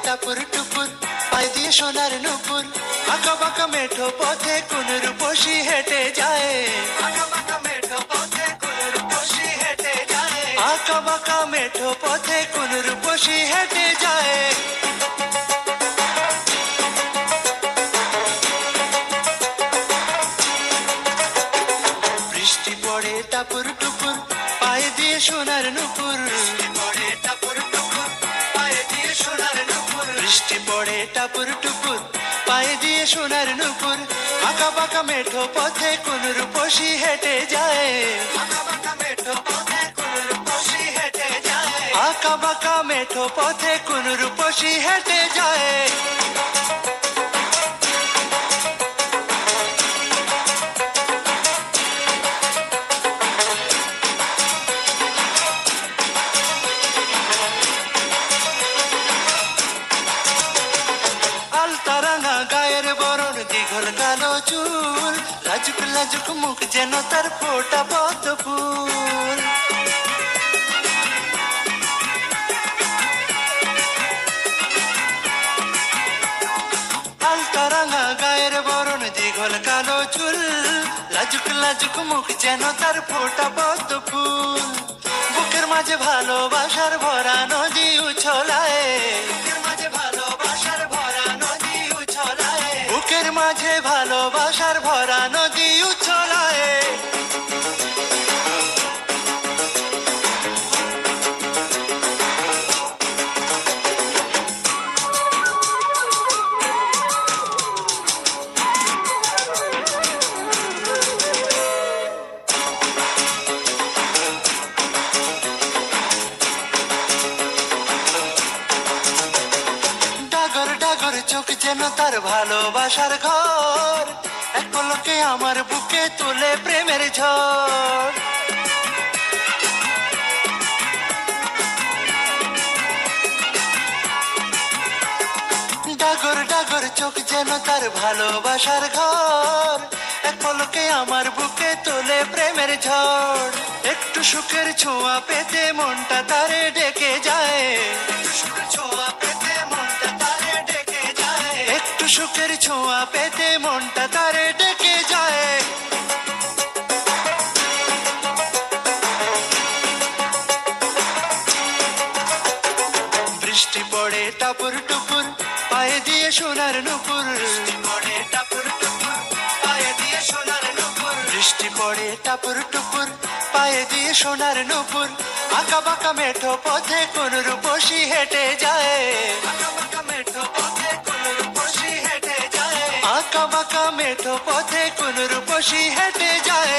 টাপুর টুপুর পায়ে দিয়ে সোনার নুপুর আঁকা বাঁকা মেঠো পথে কোন রূপসী হেঁটে যায় আঁকা বাঁকা মেঠো পথে কোন রূপসী হেঁটে যায় আঁকা বাঁকা মেঠো পথে কোন রূপসী হেঁটে যায় বৃষ্টি পড়ে টাপুর টুপুর পায়ে দিয়ে সোনার নুপুর পড়ে টাপুর টুপুর পায়ে দিয়ে সোনার নুপুর বৃষ্টি পড়ে টাপুর টুপুর পায়ে দিয়ে সোনার নুপুর আঁকা বাঁকা মেঠো পথে কোন রূপসী হেঁটে যায় আঁকা বাঁকা মেঠো পথে কোন রূপসী হেঁটে যায় আঁকা বাঁকা মেঠো পথে কোন রূপসী হেঁটে যায় আলতারাঙা গায়ের বরণ দীঘল কালো চুল লাজুক লাজুক মুখ যেন তার ফোটা পদ্ম ফুল আলতারাঙা গায়ের বরণ দীঘল কালো চুল লাজুক লাজুক মুখ যেন তার ফোটা পদ্ম ফুল বুকের মাঝে ভালোবাসার ভরা নদী উছলায় বুকের মাঝে ভালোবাসার ভরা নদী উছলায় বুকের মাঝে ভালোবাসার ভরা নদী উছলায় ডাগর ডাগর চোখ যেন তার ভালোবাসার ঘর এক পলকে আমার বুকে তুলে প্রেমের ঝড় ডাগর ডাগর চোখ যেন তার ভালোবাসার ঘর এক পলকে আমার বুকে তোলে প্রেমের ঝড় একটু সুখের ছোঁয়া পেতে মনটা তারে ডেকে যায় একটু সুখের ছোঁয়া পেতে মনটা তারে ডেকে যায় একটু সুখের ছোঁয়া পেতে মনটা তারে ডেকে যায় বৃষ্টি পড়ে টাপুর টুপুর পায়ে দিয়ে সোনার নুপুর পড়ে টাপুর টুপুর পায়ে দিয়ে সোনার নুপুর বৃষ্টি পড়ে টাপুর টুপুর পায়ে দিয়ে সোনার নুপুর আঁকা বাঁকা মেঠো পথে কোন রূপসী হেঁটে যায় আঁকা বাঁকা মেঠো পথে কোন রূপসী হেঁটে যায় আঁকা বাঁকা মেঠো পথে কোন রূপসী হেঁটে যায়